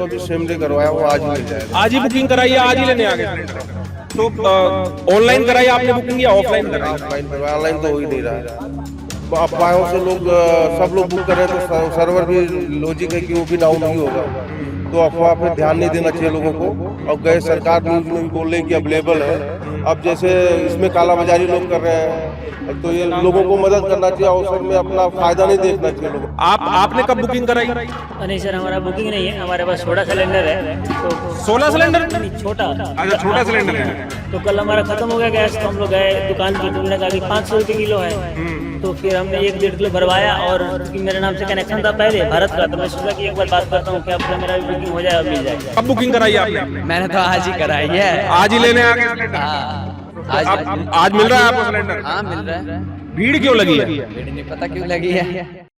जो अभी same day करवाया वो आज मिल जाएगा। आज ही बुकिंग कराई है, आज ही लेने आ गए। तो ऑनलाइन कराई आपने बुकिंग या ऑफलाइन कराई? ऑफलाइन करवाया, ऑनलाइन तो हो ही नहीं रहा है। अफवाहों से लोग सब लोग बुक कर रहे हैं, तो सर्वर भी लॉजिक है कि वो भी डाउन नहीं होगा, तो अफवाह पे ध्यान नहीं देना चाहिए लोगों को। और गए सरकार न्यूज में भी बोल रही कि अवेलेबल है। अब जैसे इसमें कालाबाजारी लोग कर रहे हैं, तो ये लोगों को मदद करना चाहिए, अवसर में अपना फायदा नहीं देखना चाहिए लोगों को। आपने कब बुकिंग कराई? नहीं सर, हमारा बुकिंग नहीं है, हमारे पास छोटा सिलेंडर है। तो 16 सिलेंडर? छोटा। अच्छा, छोटा सिलेंडर है। तो कल हमारा खत्म हो गया गैस, तो हम लोग गए दुकान पर, तुमने कहा कि 500 रुपये किलो है। तो फिर हमने 1-1.5 किलो भरवाया, और क्योंकि मेरे नाम से कनेक्शन था पहले भारत का, तो मैं सोचा कि एक बार बात करता हूँ, क्या आपका मेरा भी बुकिंग हो जाए और मिल जाए। कब बुकिंग कराई आपने? मैंने तो आज ही कराई है। आज ही लेने आ गए? आज मिल रहा है आपको सिलेंडर? हाँ मिल रहा है। भीड़ क्यों लगी है? भीड़ नहीं पता क्यों लगी है।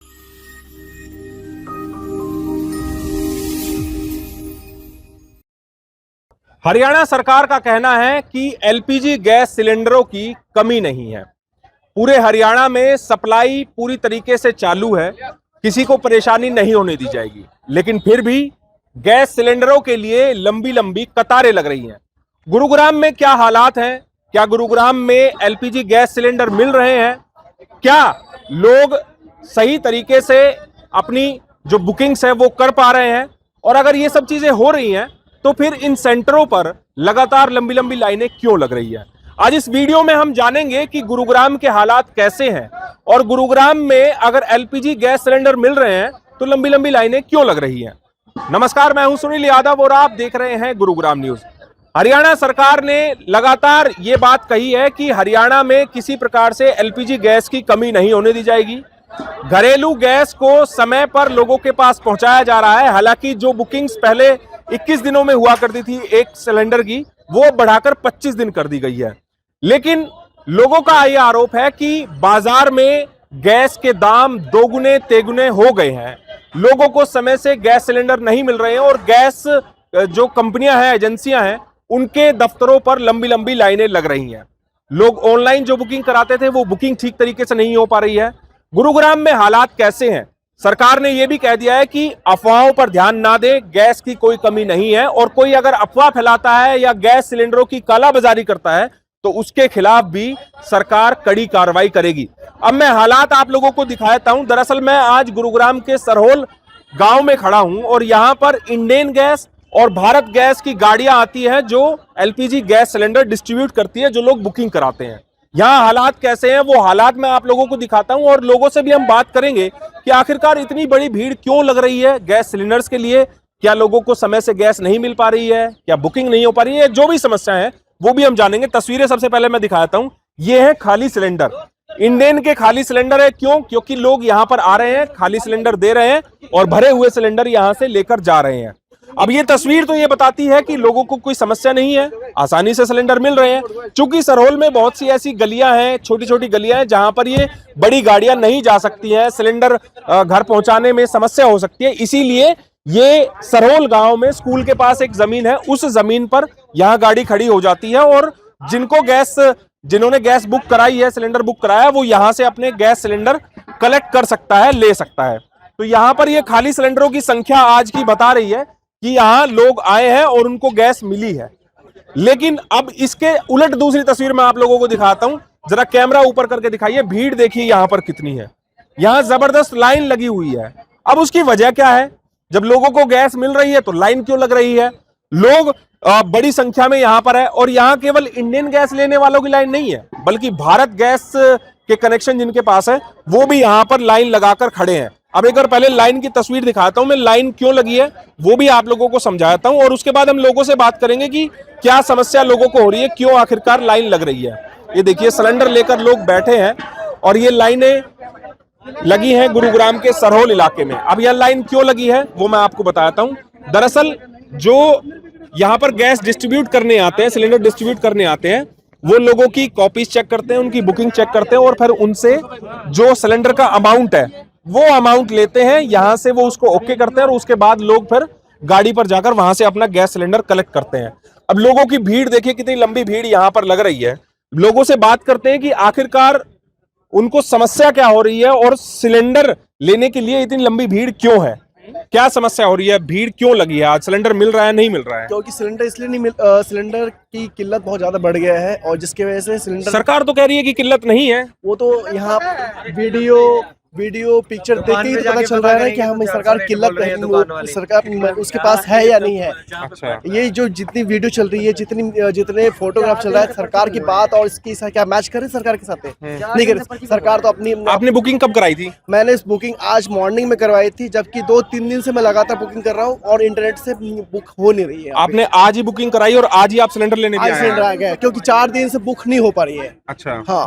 हरियाणा सरकार का कहना है कि एलपीजी गैस सिलेंडरों की कमी नहीं है। पूरे हरियाणा में सप्लाई पूरी तरीके से चालू है, किसी को परेशानी नहीं होने दी जाएगी। लेकिन फिर भी गैस सिलेंडरों के लिए लंबी लंबी कतारें लग रही हैं। गुरुग्राम में क्या हालात हैं? क्या गुरुग्राम में एलपीजी गैस सिलेंडर मिल रहे हैं? क्या लोग सही तरीके से अपनी जो बुकिंग्स है वो कर पा रहे हैं? और अगर ये सब चीजें हो रही हैं तो फिर इन सेंटरों पर लगातार लंबी लंबी लाइनें क्यों लग रही है? आज इस वीडियो में हम जानेंगे कि गुरुग्राम के हालात कैसे हैं, और गुरुग्राम में अगर एलपीजी गैस सिलेंडर मिल रहे हैं तो लंबी लंबी लाइनें क्यों लग रही हैं। नमस्कार, मैं हूं सुनील यादव और आप देख रहे हैं गुरुग्राम न्यूज। हरियाणा सरकार ने लगातार ये बात कही है कि हरियाणा में किसी प्रकार से एलपीजी गैस की कमी नहीं होने दी जाएगी। घरेलू गैस को समय पर लोगों के पास पहुंचाया जा रहा है। हालांकि जो बुकिंग्स पहले 21 दिनों में हुआ करती थी एक सिलेंडर की, वो बढ़ाकर 25 दिन कर दी गई है। लेकिन लोगों का यह आरोप है कि बाजार में गैस के दाम दोगुने तेगुने हो गए हैं। लोगों को समय से गैस सिलेंडर नहीं मिल रहे हैं, और गैस जो कंपनियां हैं, एजेंसियां हैं, उनके दफ्तरों पर लंबी लंबी लाइनें लग रही हैं। लोग ऑनलाइन जो बुकिंग कराते थे वो बुकिंग ठीक तरीके से नहीं हो पा रही है। गुरुग्राम में हालात कैसे हैं? सरकार ने यह भी कह दिया है कि अफवाहों पर ध्यान ना दे, गैस की कोई कमी नहीं है, और कोई अगर अफवाह फैलाता है या गैस सिलेंडरों की कालाबाजारी करता है तो उसके खिलाफ भी सरकार कड़ी कार्रवाई करेगी। अब मैं हालात आप लोगों को दिखाता हूं। दरअसल मैं आज गुरुग्राम के सरहोल गांव में खड़ा हूं, और यहां पर इंडेन गैस और भारत गैस की गाड़ियां आती हैं जो एलपीजी गैस सिलेंडर डिस्ट्रीब्यूट करती है, जो लोग बुकिंग कराते हैं। यहाँ हालात कैसे हैं वो हालात मैं आप लोगों को दिखाता हूं, और लोगों से भी हम बात करेंगे कि आखिरकार इतनी बड़ी भीड़ क्यों लग रही है गैस सिलेंडर्स के लिए। क्या लोगों को समय से गैस नहीं मिल पा रही है, क्या बुकिंग नहीं हो पा रही है, जो भी समस्या है वो भी हम जानेंगे। तस्वीरें सबसे पहले मैं दिखाता हूं। ये है खाली सिलेंडर, इंडेन के खाली सिलेंडर है। क्यों? क्योंकि लोग यहां पर आ रहे हैं, खाली सिलेंडर दे रहे हैं और भरे हुए सिलेंडर यहां से लेकर जा रहे हैं। अब ये तस्वीर तो ये बताती है कि लोगों को कोई समस्या नहीं है, आसानी से सिलेंडर मिल रहे हैं। चूंकि सरहोल में बहुत सी ऐसी गलियां हैं, छोटी छोटी गलियां हैं, जहां पर ये बड़ी गाड़ियां नहीं जा सकती हैं, सिलेंडर घर पहुंचाने में समस्या हो सकती है। इसीलिए ये सरहोल गांव में स्कूल के पास एक जमीन है, उस जमीन पर यहां गाड़ी खड़ी हो जाती है, और जिन्होंने गैस बुक कराई है, सिलेंडर बुक कराया, वो यहां से अपने गैस सिलेंडर कलेक्ट कर सकता है, ले सकता है। तो यहां पर ये खाली सिलेंडरों की संख्या आज की बता रही है कि यहां लोग आए हैं और उनको गैस मिली है। लेकिन अब इसके उलट दूसरी तस्वीर मैं आप लोगों को दिखाता हूं। जरा कैमरा ऊपर करके दिखाइए, भीड़ देखिए यहां पर कितनी है। यहां जबरदस्त लाइन लगी हुई है। अब उसकी वजह क्या है? जब लोगों को गैस मिल रही है तो लाइन क्यों लग रही है? लोग बड़ी संख्या में यहां पर है, और यहां केवल इंडियन गैस लेने वालों की लाइन नहीं है, बल्कि भारत गैस के कनेक्शन जिनके पास है वो भी यहां पर लाइन लगाकर खड़े हैं। अब एक बार पहले लाइन की तस्वीर दिखाता हूं मैं, लाइन क्यों लगी है वो भी आप लोगों को समझाता हूं, और उसके बाद हम लोगों से बात करेंगे कि क्या समस्या लोगों को हो रही है, क्यों आखिरकार लाइन लग रही है। ये देखिए सिलेंडर लेकर लोग बैठे हैं, और ये लाइनें लगी हैं गुरुग्राम के सरहोल इलाके में। अब यह लाइन क्यों लगी है वो मैं आपको बताता हूं। दरअसल जो यहां पर गैस डिस्ट्रीब्यूट करने आते हैं, सिलेंडर डिस्ट्रीब्यूट करने आते हैं, वो लोगों की कॉपीज चेक करते हैं, उनकी बुकिंग चेक करते हैं, और फिर उनसे जो सिलेंडर का अमाउंट है वो अमाउंट लेते हैं, यहां से वो उसको ओके करते हैं, और उसके बाद लोग फिर गाड़ी पर जाकर वहां से अपना गैस सिलेंडर कलेक्ट करते हैं। अब लोगों की भीड़ देखिए, कितनी लंबी भीड़ यहां पर लग रही है। लोगों से बात करते हैं कि आखिरकार उनको समस्या क्या हो रही है और सिलेंडर लेने के लिए इतनी लंबी भीड़ क्यों है। क्या समस्या हो रही है, भीड़ क्यों लगी है, आज सिलेंडर मिल रहा है नहीं मिल रहा है? क्योंकि सिलेंडर इसलिए नहीं मिल सिलेंडर की किल्लत बहुत ज्यादा बढ़ गया है और जिसकी वजह से सिलेंडर सरकार तो कह रही है कि किल्लत नहीं है। वो तो यहाँ वीडियो पिक्चर देख के ही तो पता चल रहा है कि हम सरकार किल्लत है, सरकार उसके पास है या नहीं है। अच्छा, ये जो जितनी वीडियो चल रही है, जितने फोटोग्राफ चल रहा है, सरकार की बात और इसकी क्या मैच करे सरकार के साथ? नहीं करे सरकार तो अपनी। आपने बुकिंग कब कराई थी? मैंने इस बुकिंग आज मॉर्निंग में करवाई थी, जबकि 2-3 दिन से मैं लगातार बुकिंग कर रहा हूँ और इंटरनेट से बुक हो नहीं रही है। आपने आज ही बुकिंग कराई और आज ही आप सिलेंडर लेने भी आज आए सिलेंडर हैं? आ गया क्योंकि 4 दिन से बुक नहीं हो पा रही है। अच्छा, हाँ,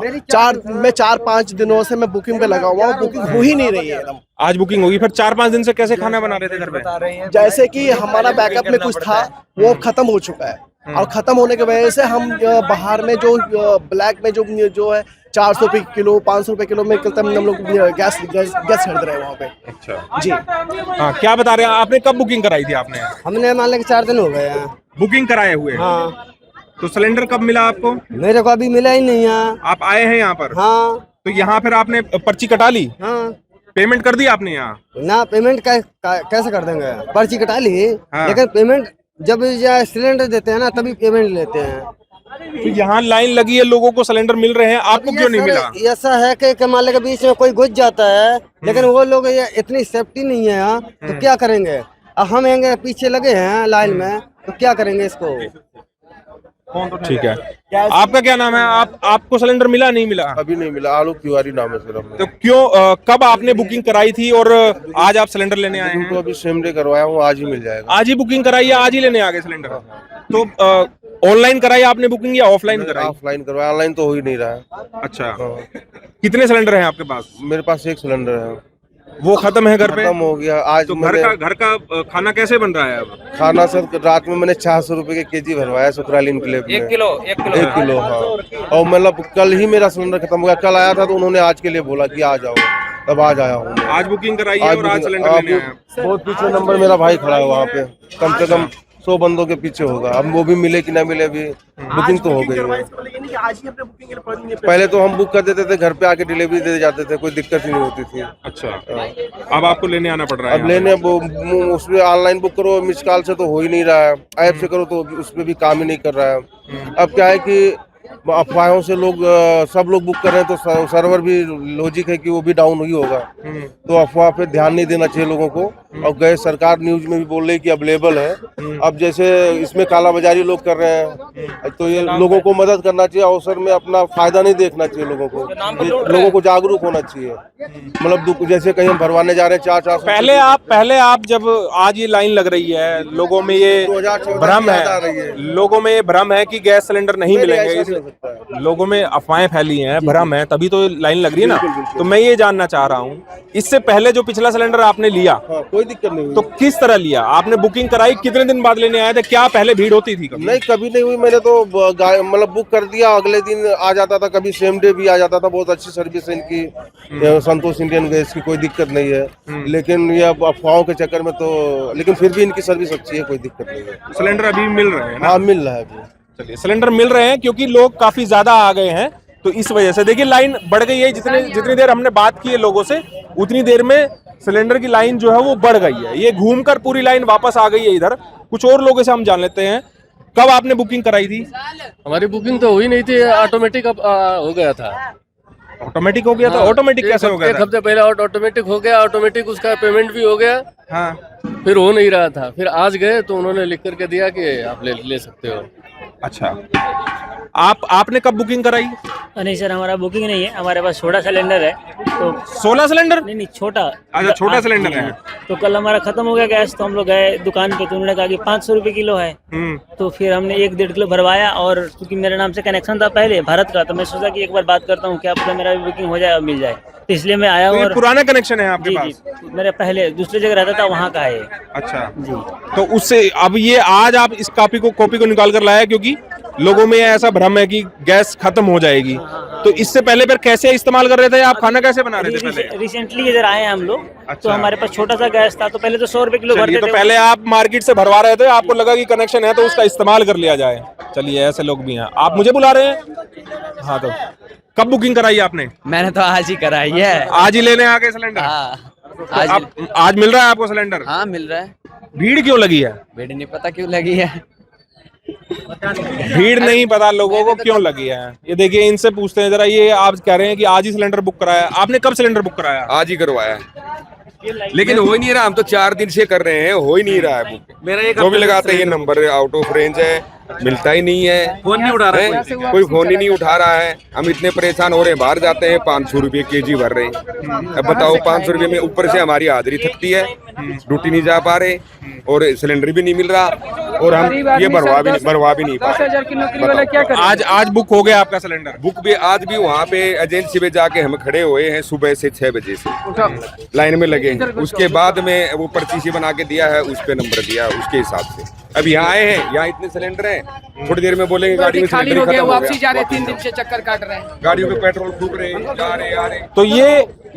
4-5 दिनों से मैं बुकिंग पे लगा हुआ हूँ, बुकिंग हो ही नहीं रही है एकदम। आज बुकिंग होगी, फिर 4-5 दिन से कैसे खाना बना रहे थे घर पे? जैसे कि हमारा बैकअप में कुछ था वो खत्म हो चुका है और खत्म होने की वजह से हम बाहर में जो ब्लैक में जो है 400 रुपये किलो 500 रुपये किलो में हम लोग गैस खरीद रहे हैं वहाँ पे। अच्छा जी हाँ, क्या बता रहे हैं, आपने कब बुकिंग कराई थी? आपने हमने मान लिया 4 दिन हो गए हैं बुकिंग कराए हुए? हाँ, तो सिलेंडर कब मिला आपको? मेरे को अभी मिला ही नहीं है। आप आए हैं यहाँ पर? हाँ तो यहाँ फिर आपने पर्ची कटा ली, हाँ, पेमेंट कर दी आपने यहाँ? ना पेमेंट कैसे कर देंगे? पर्ची कटा ली, हाँ। लेकिन पेमेंट जब सिलेंडर देते हैं ना तभी पेमेंट लेते हैं। तो यहाँ लाइन लगी है, लोगों को सिलेंडर मिल रहे हैं, आपको क्यों नहीं मिला? ऐसा है कि मान लो बीच में कोई घुस जाता है, लेकिन वो लोग ये इतनी सेफ्टी नहीं है यहाँ, तो क्या करेंगे? अब हम आएंगे पीछे लगे हैं लाइन में, तो क्या करेंगे इसको? ठीक है, आपका क्या नाम है? आपको सिलेंडर मिला नहीं मिला? अभी नहीं मिला। आलोक तिवारी नाम है सिर्फ। तो क्यों कब आपने बुकिंग कराई थी और आज आप सिलेंडर लेने आए तो हैं? अभी सेम डे करवाया हूँ, आज ही मिल जाएगा। आज ही बुकिंग कराई है, आज ही लेने आ गए सिलेंडर? तो ऑनलाइन कराई आपने बुकिंग या ऑफलाइन कराई? ऑफलाइन करवाया, ऑनलाइन तो हो ही नहीं रहा है। अच्छा, कितने सिलेंडर हैं आपके पास? मेरे पास एक सिलेंडर है, वो खत्म है घर पे? खत्म हो गया। आज तो मैंने घर का खाना कैसे बन रहा है अब? खाना सर रात में मैंने 400 रुपए के केजी भरवाया सुखराली इनक्लेव में। 1 किलो 1 किलो 1 किलो हाँ। और मतलब कल ही मेरा सिलेंडर खत्म हो गया। कल आया था तो उन्होंने आज के लिए बोला कि आ जाओ, तब आज आया हूँ। आज बुकिंग कराई है और आज सिलेंडर लेने आए हैं? बहुत पीछे नंबर मेरा भाई खड़ा है वहाँ पे, कम से कम 100 बंदों के पीछे होगा। अब वो भी मिले कि ना मिले, अभी बुकिंग तो हो गई है। पहले तो हम बुक कर देते थे, घर पे आके डिलीवरी दे जाते थे, कोई दिक्कत ही नहीं होती थी। अच्छा, अब आपको लेने आना पड़ रहा है? अब लेने उसमें ऑनलाइन बुक करो, मिस कॉल से तो हो ही नहीं रहा है, ऐप से करो तो उसमें भी काम ही नहीं कर रहा है। अब क्या है कि अफवाहों से सब लोग बुक कर रहे हैं, तो सर्वर भी लॉजिक है कि वो भी डाउन ही होगा। तो अफवाह पे ध्यान नहीं देना चाहिए लोगों को। और गए सरकार न्यूज में भी बोल रही है कि अवेलेबल है। अब जैसे इसमें कालाबाजारी लोग कर रहे हैं, तो ये लोगों को मदद करना चाहिए। अवसर में अपना फायदा नहीं देखना चाहिए, लोगों को जागरूक होना चाहिए। मतलब जैसे कहीं हम भरवाने जा रहे हैं 400 पहले आप जब आज ये लाइन लग रही है, लोगों में ये 2014 भ्रम याद आ रही है। है, लोगों में ये भ्रम है कि गैस सिलेंडर नहीं ऐसा मिलेंगे, नहीं हो सकता है। लोगों में अफवाहें फैली हैं, भ्रम है, तभी तो लाइन लग रही है ना। तो मैं ये जानना चाह रहा हूँ, इससे पहले जो पिछला सिलेंडर आपने लिया, हाँ, कोई दिक्कत नहीं हुई। तो किस तरह लिया आपने? बुकिंग कराई, कितने दिन बाद लेने आए थे? क्या पहले भीड़ होती थी कभी? नहीं, कभी नहीं हुई। मैंने तो मतलब बुक कर दिया, अगले दिन आ जाता था, कभी सेम डे भी आ जाता था। बहुत अच्छी सर्विस है इनकी, संतोष इंडियन गैस की, कोई दिक्कत नहीं है। लेकिन ये अफवाहों के चक्कर में तो, लेकिन फिर भी इनकी सर्विस अच्छी है, कोई दिक्कत नहीं है। सिलेंडर अभी मिल रहे हैं ना? हाँ, मिल रहा है अभी। चलिए, सिलेंडर मिल रहे हैं क्योंकि लोग काफी ज्यादा आ गए हैं, तो इस वजह से देखिए लाइन बढ़ गई है। जितनी देर हमने बात की है लोगों से, उतनी देर में सिलेंडर की लाइन जो है वो बढ़ गई है। ये घूमकर पूरी लाइन वापस आ गई है इधर। कुछ और लोगों से हम जान लेते हैं, कब आपने बुकिंग कराई थी? हमारी बुकिंग तो हुई नहीं थी, ऑटोमेटिक अब हो गया था। ऑटोमेटिक हो गया था? ऑटोमेटिक कैसे हो गया एक था? हफ्ते पहले ऑटोमेटिक हो गया, ऑटोमेटिक उसका पेमेंट भी हो गया। हाँ, फिर हो नहीं रहा था, फिर आज गए तो उन्होंने लिख करके दिया कि आप ले सकते हो। अच्छा, आपने कब बुकिंग कराई? नहीं सर, हमारा बुकिंग नहीं है, हमारे पास छोटा सिलेंडर है। तो 16 सिलेंडर? नहीं छोटा। अच्छा, छोटा सिलेंडर है। तो कल हमारा खत्म हो गया गैस, तो हम लोग गए दुकान पे, तो उन्होंने कहा कि 500 रुपये किलो है। तो फिर हमने 1-1.5 किलो भरवाया, और क्योंकि मेरे नाम से कनेक्शन था पहले भारत का, तो मैं सोचा कि एक बार बात करता हूँ, क्या पता मेरा भी बुकिंग हो जाए और मिल जाए। तो इसलिए मैं आया तो हूँ। ये और पुराना कनेक्शन है आपके जी पास? जी, मेरे पहले दूसरी जगह रहता था, वहाँ का है ये। अच्छा जी, तो उससे अब ये आज आप इस कॉपी को निकाल कर लाया, क्योंकि लोगों में ऐसा भ्रम है कि गैस खत्म हो जाएगी। तो इससे पहले फिर कैसे इस्तेमाल कर रहे थे आप? खाना कैसे बना रहे थे पहले? रिसेंटली इधर आए हैं हम लोग। अच्छा। तो हमारे पास छोटा सा गैस था, तो पहले तो 100 रुपये किलो चलिए, भरते तो थे। पहले आप मार्केट से भरवा रहे थे, आपको लगा कि कनेक्शन है तो उसका इस्तेमाल कर लिया जाए। चलिए, ऐसे लोग भी हैं। आप मुझे बुला रहे हैं? हाँ, तो कब बुकिंग कराई आपने? मैंने तो आज ही कराई है। आज ही लेने आ गए सिलेंडर? हाँ। आज मिल रहा है आपको सिलेंडर? हाँ मिल रहा है। भीड़ क्यों लगी है? भीड़ नहीं पता क्यों लगी है। भीड़ नहीं पता लोगों को क्यों लगी है। ये देखिए, इनसे पूछते हैं जरा। ये आप कह रहे हैं कि आज ही सिलेंडर बुक कराया। आपने कब सिलेंडर बुक कराया? आज ही करवाया, लेकिन हो ही नहीं रहा। हम तो 4 दिन से कर रहे हैं, हो ही नहीं रहा है बुक। मेरा एक जो भी लगाते हैं ये नंबर आउट ऑफ रेंज है, मिलता ही नहीं है। फोन नहीं उठा रहा है हैं? कोई फोन ही नहीं उठा रहा है। हम इतने परेशान हो रहे हैं, बाहर जाते हैं 500 रुपये kg भर रहे हैं। अब बताओ 500 रुपये में ऊपर से हमारी हाजिरी थकती है, ड्यूटी नहीं जा पा रहे और सिलेंडर भी नहीं मिल रहा, और हम ये भरवा भी नहीं पा रहे। आज बुक हो गया आपका सिलेंडर? बुक भी आज भी वहाँ पे एजेंसी पे जाके हम खड़े हुए हैं सुबह से 6 बजे से लाइन में लगे हैं। उसके बाद में वो पर्ची सी बना के दिया है, उस पे नंबर दिया है, उसके हिसाब से अब यहाँ आए हैं। यहाँ इतने सिलेंडर हैं, थोड़ी देर में बोलेंगे गाड़ी में सिलेंडर खत्म हो गया। जा रहे 3 दिन से चक्कर काट रहे हैं, गाड़ियों में पेट्रोल फूक रहे हैं, जा रहे आ रहे। तो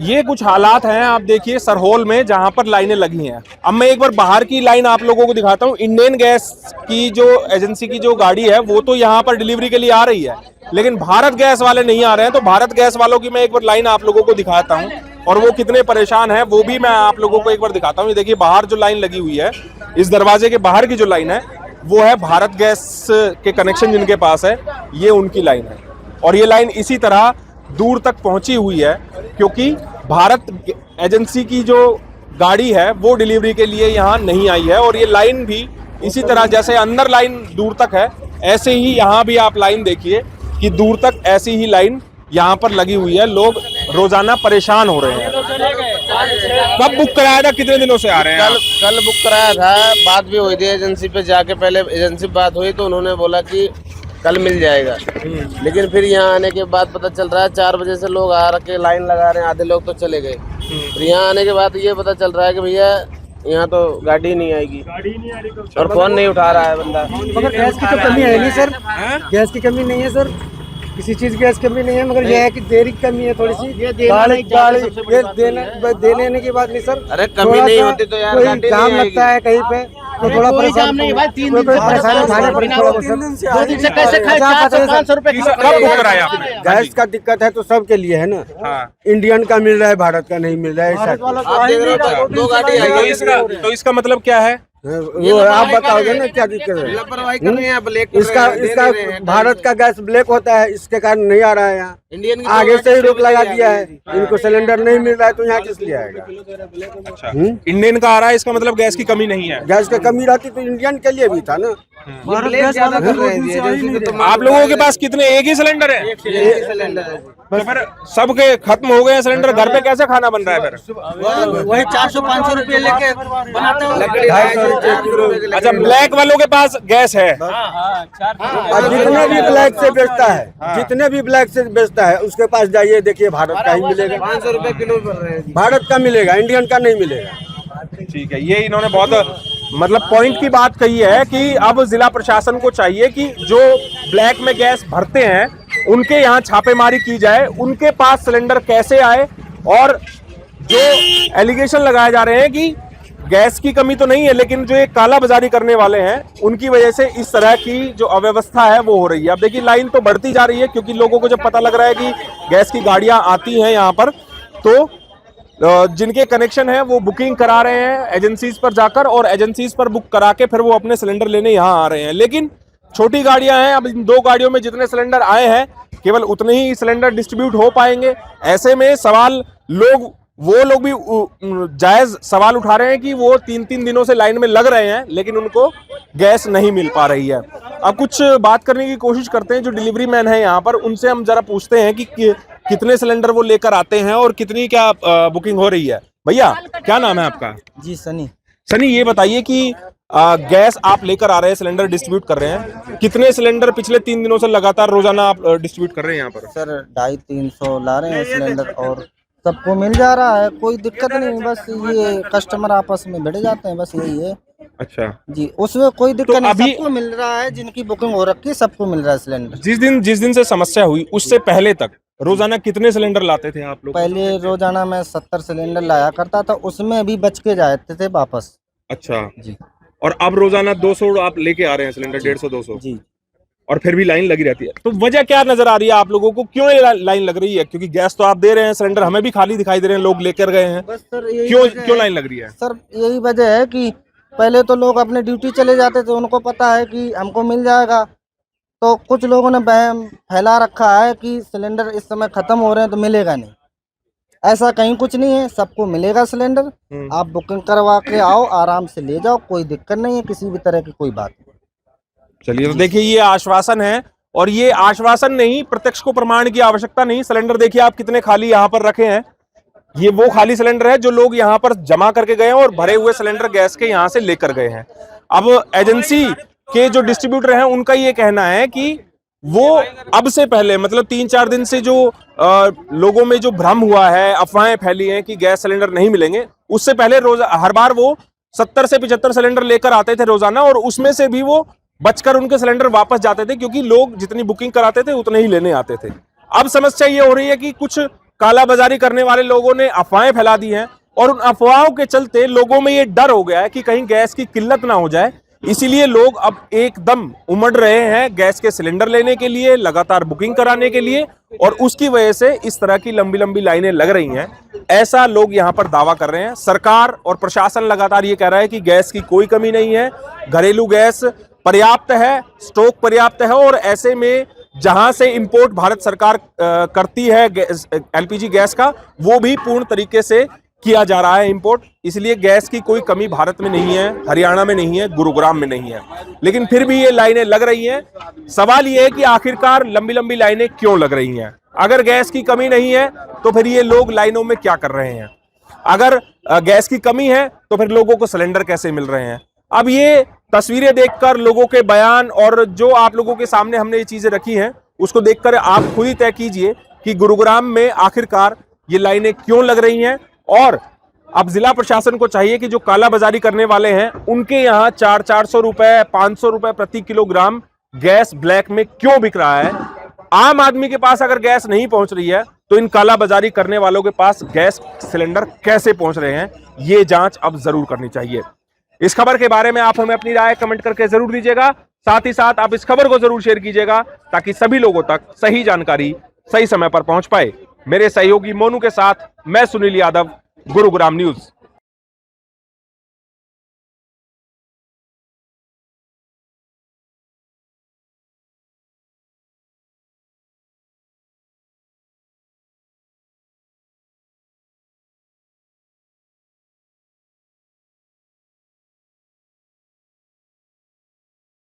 ये कुछ हालात हैं। आप देखिए सरहोल में जहां पर लाइनें लगी हैं। अब मैं एक बार बाहर की लाइन आप लोगों को दिखाता हूं। इंडियन गैस की जो एजेंसी की जो गाड़ी है वो तो यहां पर डिलीवरी के लिए आ रही है, लेकिन भारत गैस वाले नहीं आ रहे हैं। तो भारत गैस वालों की मैं एक बार लाइन आप लोगों को दिखाता हूं, और वो कितने परेशान हैं वो भी मैं आप लोगों को एक बार दिखाता हूं। ये देखिए, बाहर जो लाइन लगी हुई है, इस दरवाजे के बाहर की जो लाइन है वो है भारत गैस के कनेक्शन जिनके पास है, ये उनकी लाइन है। और ये लाइन इसी तरह दूर तक पहुंची हुई है, क्योंकि भारत एजेंसी की जो गाड़ी है वो डिलीवरी के लिए यहाँ नहीं आई है। और ये लाइन भी इसी तरह, जैसे अंदर लाइन दूर तक है, ऐसे ही यहाँ भी आप लाइन देखिए कि दूर तक ऐसी ही लाइन यहाँ पर लगी हुई है। लोग रोजाना परेशान हो रहे हैं। कब बुक कराया था? कितने दिनों से आ रहे हैं? कल बुक कराया था, बात भी हुई थी एजेंसी पे जाके। पहले एजेंसी पे बात हुई तो उन्होंने बोला कि कल मिल जाएगा, लेकिन फिर यहाँ आने के बाद पता चल रहा है 4 बजे से लोग आ रखे लाइन लगा रहे हैं, आधे लोग तो चले गए। फिर यहाँ आने के बाद ये पता चल रहा है कि भैया यहाँ तो गाड़ी नहीं आएगी, और फोन नहीं उठा रहा है बंदा। मगर गैस की तो कमी है नहीं सर, गैस की कमी नहीं है सर, किसी चीज की गैस कमी नहीं है, मगर यह है कि देरी की कमी है थोड़ी सी। गाड़ी देने की बात नहीं सर। अरे कमी नहीं होती तो यार गाड़ी जाम लगता है कहीं पे तो थोड़ा परेशान नहीं भाई। 3 दिन परेशानी उठाने पड़ती है। 2 दिन से कैसे खाए 400-500 रुपए कब बुक कराया आपने? गैस का दिक्कत है तो सबके लिए है ना। इंडियन का मिल रहा है, भारत का नहीं मिल रहा है। आप 2 गाड़ी आई, तो इसका मतलब क्या है? वो आप बताओगे ना क्या दिक्कत है। लापरवाही कर रहे हैं, ब्लैक इसका भारत का गैस ब्लैक होता है, इसके कारण नहीं आ रहा है यहाँ। इंडियन आगे से ही रोक लगा दिया है, इनको सिलेंडर नहीं मिल रहा है तो यहाँ किस लिए आएगा। अच्छा, इंडियन का आ रहा है, इसका मतलब गैस की कमी नहीं है। गैस की कमी रहती तो इंडियन के लिए भी था ना। ज्यादा कर रहे हैं। आप लोगों के पास कितने? एक ही सिलेंडर है? तो फिर सबके खत्म हो गए हैं सिलेंडर, घर पे कैसे खाना बन रहा है फिर? वही 400-500 रुपए लेके बनाते हो। अच्छा, ब्लैक वालों के पास गैस है? और जितने भी ब्लैक से बेचता है, जितने भी ब्लैक से बेचता है उसके पास जाइए, देखिए भारत का ही मिलेगा। 500 रुपए किलो कर रहे हैं। भारत का मिलेगा, इंडियन का नहीं मिलेगा। ठीक है, ये इन्होंने बहुत मतलब पॉइंट की बात कही है कि अब जिला प्रशासन को चाहिए कि जो ब्लैक में गैस भरते हैं उनके यहाँ छापेमारी की जाए, उनके पास सिलेंडर कैसे आए। और जो एलिगेशन लगाए जा रहे हैं कि गैस की कमी तो नहीं है, लेकिन जो ये काला बाजारी करने वाले हैं उनकी वजह से इस तरह की जो अव्यवस्था है वो हो रही है। अब देखिए, लाइन तो बढ़ती जा रही है, क्योंकि लोगों को जब पता लग रहा है कि गैस की गाड़ियां आती हैं यहाँ पर, तो जिनके कनेक्शन है वो बुकिंग करा रहे हैं एजेंसीज पर जाकर, और एजेंसीज पर बुक करा के फिर वो अपने सिलेंडर लेने यहाँ आ रहे हैं। लेकिन छोटी गाड़ियां हैं, अब इन 2 गाड़ियों में जितने सिलेंडर आए हैं केवल उतने ही सिलेंडर डिस्ट्रीब्यूट हो पाएंगे। ऐसे में सवाल वो लोग भी जायज सवाल उठा रहे हैं कि वो 3-3 दिनों से लाइन में लग रहे हैं, लेकिन उनको गैस नहीं मिल पा रही है। अब कुछ बात करने की कोशिश करते हैं जो डिलीवरी मैन है यहाँ पर, उनसे हम जरा पूछते हैं कि कितने सिलेंडर वो लेकर आते हैं और कितनी क्या बुकिंग हो रही है। भैया, क्या नाम है आपका? जी सनी। सनी, ये बताइए कि गैस आप लेकर आ रहे हैं, सिलेंडर डिस्ट्रीब्यूट कर रहे हैं, कितने सिलेंडर पिछले 3 दिनों से लगातार रोजाना आप डिस्ट्रीब्यूट कर रहे हैं यहाँ पर? सर 250-300 ला रहे हैं सिलेंडर, और सबको मिल जा रहा है, कोई दिक्कत नहीं। बस ये कस्टमर आपस में भिड़ जाते हैं, बस यही है। अच्छा जी, उसमें कोई दिक्कत तो नहीं, अभी सबको मिल रहा है, जिनकी बुकिंग हो रखी है सबको मिल रहा है सिलेंडर। जिस दिन से समस्या हुई उससे पहले तक रोजाना कितने सिलेंडर लाते थे आप लोग? पहले रोजाना मैं 70 सिलेंडर लाया करता था, उसमें भी बच के जाते थे वापस। अच्छा जी। और अब रोजाना 200 आप लेके आ रहे हैं सिलेंडर? 150-200? जी। और फिर भी लाइन लगी रहती है। तो वजह क्या नजर आ रही है आप लोगों को, क्यों ये लाइन लग रही है? क्योंकि गैस तो आप दे रहे हैं, सिलेंडर हमें भी खाली दिखाई दे रहे हैं, लोग लेकर गए हैं, बस सर यही क्यों वजह क्यों है। लाइन लग रही है? सर यही वजह है कि पहले तो लोग अपने ड्यूटी चले जाते थे, उनको पता है कि हमको मिल जाएगा, तो कुछ लोगों ने वहम फैला रखा है कि सिलेंडर इस समय खत्म हो रहे हैं तो मिलेगा नहीं। ऐसा कहीं कुछ नहीं है, सबको मिलेगा सिलेंडर। आप बुकिंग करवा के आओ, आराम से ले जाओ, कोई दिक्कत नहीं है, किसी भी तरह की कोई बात नहीं। चलिए, तो देखिए ये आश्वासन है, और ये आश्वासन नहीं, प्रत्यक्ष को प्रमाण की आवश्यकता नहीं। सिलेंडर देखिए आप कितने खाली यहाँ पर रखे हैं, ये वो खाली सिलेंडर है जो लोग यहाँ पर जमा करके गए हैं और भरे हुए सिलेंडर गैस के यहाँ से लेकर गए हैं। अब एजेंसी के जो डिस्ट्रीब्यूटर हैं उनका ये कहना है कि वो अब से पहले, मतलब 3-4 दिन से जो लोगों में जो भ्रम हुआ है, अफवाहें फैली हैं कि गैस सिलेंडर नहीं मिलेंगे, उससे पहले रोज हर बार वो 70 से 75 सिलेंडर लेकर आते थे रोजाना, और उसमें से भी वो बचकर उनके सिलेंडर वापस जाते थे, क्योंकि लोग जितनी बुकिंग कराते थे उतने ही लेने आते थे। अब समस्या ये हो रही है कि कुछ कालाबाजारी करने वाले लोगों ने अफवाहें फैला दी हैं, और उन अफवाहों के चलते लोगों में ये डर हो गया है कि कहीं गैस की किल्लत ना हो जाए, इसीलिए लोग अब एकदम उमड़ रहे हैं गैस के सिलेंडर लेने के लिए, लगातार बुकिंग कराने के लिए, और उसकी वजह से इस तरह की लंबी लंबी लाइनें लग रही हैं, ऐसा लोग यहां पर दावा कर रहे हैं। सरकार और प्रशासन लगातार ये कह रहा है कि गैस की कोई कमी नहीं है, घरेलू गैस पर्याप्त है, स्टॉक पर्याप्त है, और ऐसे में जहां से इंपोर्ट भारत सरकार करती है एलपीजी गैस का, वो भी पूर्ण तरीके से किया जा रहा है इंपोर्ट, इसलिए गैस की कोई कमी भारत में नहीं है, हरियाणा में नहीं है, गुरुग्राम में नहीं है। लेकिन फिर भी ये लाइनें लग रही हैं। सवाल ये है कि आखिरकार लंबी लंबी लाइनें क्यों लग रही हैं? अगर गैस की कमी नहीं है तो फिर ये लोग लाइनों में क्या कर रहे हैं? अगर गैस की कमी है तो फिर लोगों को सिलेंडर कैसे मिल रहे हैं? अब ये तस्वीरें देखकर, लोगों के बयान, और जो आप लोगों के सामने हमने ये चीजें रखी हैं, उसको देखकर आप खुद ही तय कीजिए कि गुरुग्राम में आखिरकार ये लाइनें क्यों लग रही हैं। और अब जिला प्रशासन को चाहिए कि जो कालाबाजारी करने वाले हैं उनके यहाँ 400 रुपए, 500 रुपए प्रति किलोग्राम गैस ब्लैक में क्यों बिक रहा है? आम आदमी के पास अगर गैस नहीं पहुंच रही है तो इन कालाबाजारी करने वालों के पास गैस सिलेंडर कैसे पहुंच रहे हैं? ये जांच अब जरूर करनी चाहिए। इस खबर के बारे में आप हमें अपनी राय कमेंट करके जरूर दीजिएगा। साथ ही साथ आप इस खबर को जरूर शेयर कीजिएगा ताकि सभी लोगों तक सही जानकारी सही समय पर पहुंच पाए। मेरे सहयोगी मोनू के साथ मैं सुनील यादव, गुरुग्राम न्यूज।